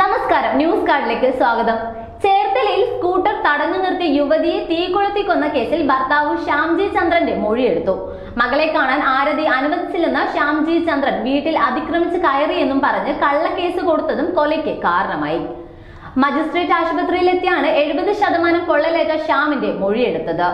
നമസ്കാരം, ന്യൂസ് കാർഡിലേക്ക് സ്വാഗതം. ചേർത്തലയിൽ സ്കൂട്ടർ തടഞ്ഞു നിർത്തിയ യുവതിയെ തീ കൊളുത്തി കൊന്ന കേസിൽ ഭർത്താവ് ശ്യാംജി ചന്ദ്രന്റെ മൊഴിയെടുത്തു. മകളെ കാണാൻ ആരതി അനുവദിച്ചില്ലെന്ന ശ്യാംജി ചന്ദ്രൻ വീട്ടിൽ അതിക്രമിച്ച് കയറിയെന്നും പറഞ്ഞ് കള്ളക്കേസ് കൊടുത്തതും കൊലയ്ക്ക് കാരണമായി. മജിസ്ട്രേറ്റ് ആശുപത്രിയിലെത്തിയാണ് 70% പൊള്ളലേറ്റ ശ്യാമിന്റെ മൊഴിയെടുത്തത്.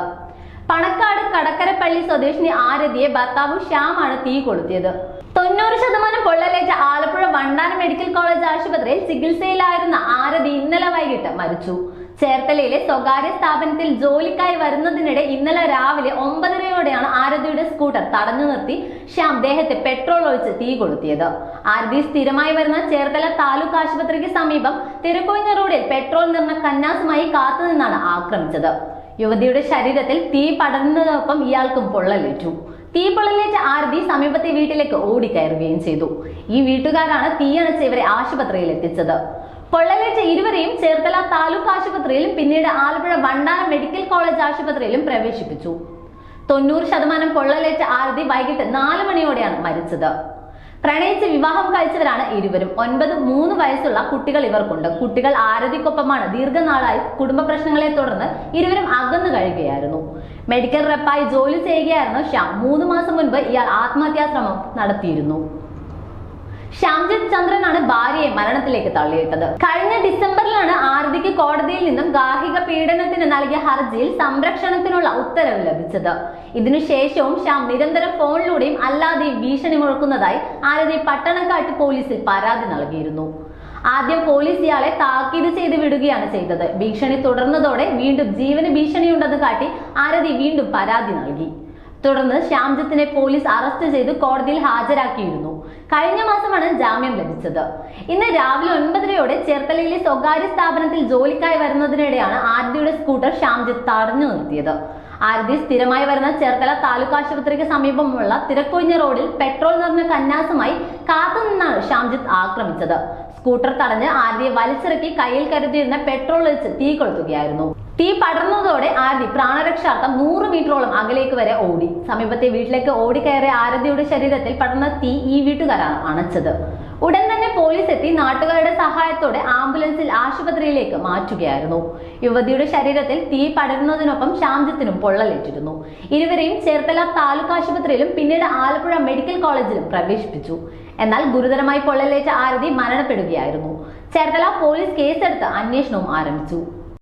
പണക്കാട് കടക്കരപ്പള്ളി സ്വദേശിനി ആരതിയെ ഭർത്താവ് ശ്യാമാണ് തീ കൊളുത്തിയത്. 90% പൊള്ളലേറ്റ ആലപ്പുഴ വണ്ടാനം മെഡിക്കൽ കോളേജ് ആശുപത്രിയിൽ ചികിത്സയിലായിരുന്ന ആരതി ഇന്നലെ വൈകിട്ട് മരിച്ചു. ചേർത്തലയിലെ സ്വകാര്യ സ്ഥാപനത്തിൽ ജോലിക്കായി വരുന്നതിനിടെ ഇന്നലെ രാവിലെ 9:30യോടെയാണ് ആരതിയുടെ സ്കൂട്ടർ തടഞ്ഞു നിർത്തി ശ്യാം ദേഹത്തെ പെട്രോൾ ഒഴിച്ച് തീ കൊളുത്തിയത്. ആരതി സ്ഥിരമായി വരുന്ന ചേർത്തല താലൂക്ക് ആശുപത്രിക്ക് സമീപം തിരക്കൊഴിഞ്ഞ റോഡിൽ പെട്രോൾ നിറഞ്ഞ കന്നാസുമായി കാത്തുനിന്നാണ് ആക്രമിച്ചത്. യുവതിയുടെ ശരീരത്തിൽ തീ പടർന്നതിനൊപ്പം ഇയാൾക്കും പൊള്ളലേറ്റു. തീ പൊള്ളലേറ്റ ആരതി സമീപത്തെ വീട്ടിലേക്ക് ഓടിക്കയറുകയും ചെയ്തു. ഈ വീട്ടുകാരാണ് തീയണച്ച് ഇവരെ ആശുപത്രിയിൽ എത്തിച്ചത്. പൊള്ളലേറ്റ ഇരുവരെയും ചേർത്തല താലൂക്ക് ആശുപത്രിയിലും പിന്നീട് ആലപ്പുഴ വണ്ടാനം മെഡിക്കൽ കോളേജ് ആശുപത്രിയിലും പ്രവേശിപ്പിച്ചു. 90% പൊള്ളലേറ്റ ആരതി വൈകിട്ട് 4 മണിയോടെയാണ് മരിച്ചത്. പ്രണയിച്ച് വിവാഹം കഴിച്ചവരാണ് ഇരുവരും. 9, 3 വയസ്സുള്ള കുട്ടികൾ ഇവർക്കുണ്ട്. കുട്ടികൾ ആരതിക്കൊപ്പമാണ്. ദീർഘനാളായി കുടുംബ പ്രശ്നങ്ങളെ തുടർന്ന് ഇരുവരും അകന്നു കഴിയുകയായിരുന്നു. മെഡിക്കൽ റെപ്പായി ജോലി ചെയ്യുകയായിരുന്നു ശ്യാം. 3 മാസം മുൻപ് ഇയാൾ ആത്മഹത്യാശ്രമം നടത്തിയിരുന്നു. ശ്യാംജി ചന്ദ്രനാണ് ഭാര്യയെ മരണത്തിലേക്ക് തള്ളിയിട്ടത്. കഴിഞ്ഞ ഡിസംബറിലാണ് ആരതിക്ക് കോടതിയിൽ നിന്നും ഗാർഹിക പീഡനത്തിന് നൽകിയ ഹർജിയിൽ സംരക്ഷണത്തിനുള്ള ഉത്തരവ് ലഭിച്ചത്. ഇതിനുശേഷവും ശ്യാം നിരന്തരം ഫോണിലൂടെയും അല്ലാതെയും ഭീഷണി മുഴക്കുന്നതായി ആരതി പട്ടണക്കാട്ട് പോലീസിൽ പരാതി നൽകിയിരുന്നു. ആദ്യം പോലീസ് ഇയാളെ താക്കീത് ചെയ്ത് വിടുകയാണ് ചെയ്തത്. ഭീഷണി തുടർന്നതോടെ വീണ്ടും ജീവന് ഭീഷണിയുണ്ടെന്ന് കാട്ടി ആരതി വീണ്ടും പരാതി നൽകി. തുടർന്ന് ശ്യാംജിത്തിനെ പോലീസ് അറസ്റ്റ് ചെയ്ത് കോടതിയിൽ ഹാജരാക്കിയിരുന്നു. കഴിഞ്ഞ മാസമാണ് ജാമ്യം ലഭിച്ചത്. ഇന്ന് രാവിലെ 9:30യോടെ ചേർത്തലയിലെ സ്വകാര്യ സ്ഥാപനത്തിൽ ജോലിക്കായി വരുന്നതിനിടെയാണ് ആരതിയുടെ സ്കൂട്ടർ ശ്യാംജിത്ത് തടഞ്ഞു നിർത്തിയത്. ആരതി സ്ഥിരമായി വരുന്ന ചേർത്തല താലൂക്ക് ആശുപത്രിക്ക് സമീപമുള്ള തിരക്കൊഴിഞ്ഞ റോഡിൽ പെട്രോൾ നിറഞ്ഞ കന്നാസുമായി കാത്തുനിന്നാണ് ശ്യാംജിത്ത് ആക്രമിച്ചത്. സ്കൂട്ടർ തടഞ്ഞ് ആരതിയെ വലിച്ചിറക്കി കയ്യിൽ കരുതിയിരുന്ന പെട്രോൾ ഒഴിച്ച് തീ കൊളുത്തുകയായിരുന്നു. തീ പടർന്നതോടെ ആരതി പ്രാണരക്ഷാർത്ഥം 100 മീറ്ററോളം അകലേക്ക് വരെ ഓടി. സമീപത്തെ വീട്ടിലേക്ക് ഓടിക്കയറിയ ആരതിയുടെ ശരീരത്തിൽ പടർന്ന തീ ഈ വീട്ടുകാരാണ് അണച്ചത്. ഉടൻ തന്നെ പോലീസ് എത്തി നാട്ടുകാരുടെ സഹായത്തോടെ ആംബുലൻസിൽ ആശുപത്രിയിലേക്ക് മാറ്റുകയായിരുന്നു. യുവതിയുടെ ശരീരത്തിൽ തീ പടരുന്നതിനൊപ്പം ശ്യാംജിത്തിനും പൊള്ളലേറ്റിരുന്നു. ഇരുവരെയും ചേർത്തല താലൂക്ക് ആശുപത്രിയിലും പിന്നീട് ആലപ്പുഴ മെഡിക്കൽ കോളേജിലും പ്രവേശിപ്പിച്ചു. എന്നാൽ ഗുരുതരമായി പൊള്ളലേറ്റ ആരതി മരണപ്പെടുകയായിരുന്നു. ചേർത്തല പോലീസ് കേസെടുത്ത് അന്വേഷണവും ആരംഭിച്ചു.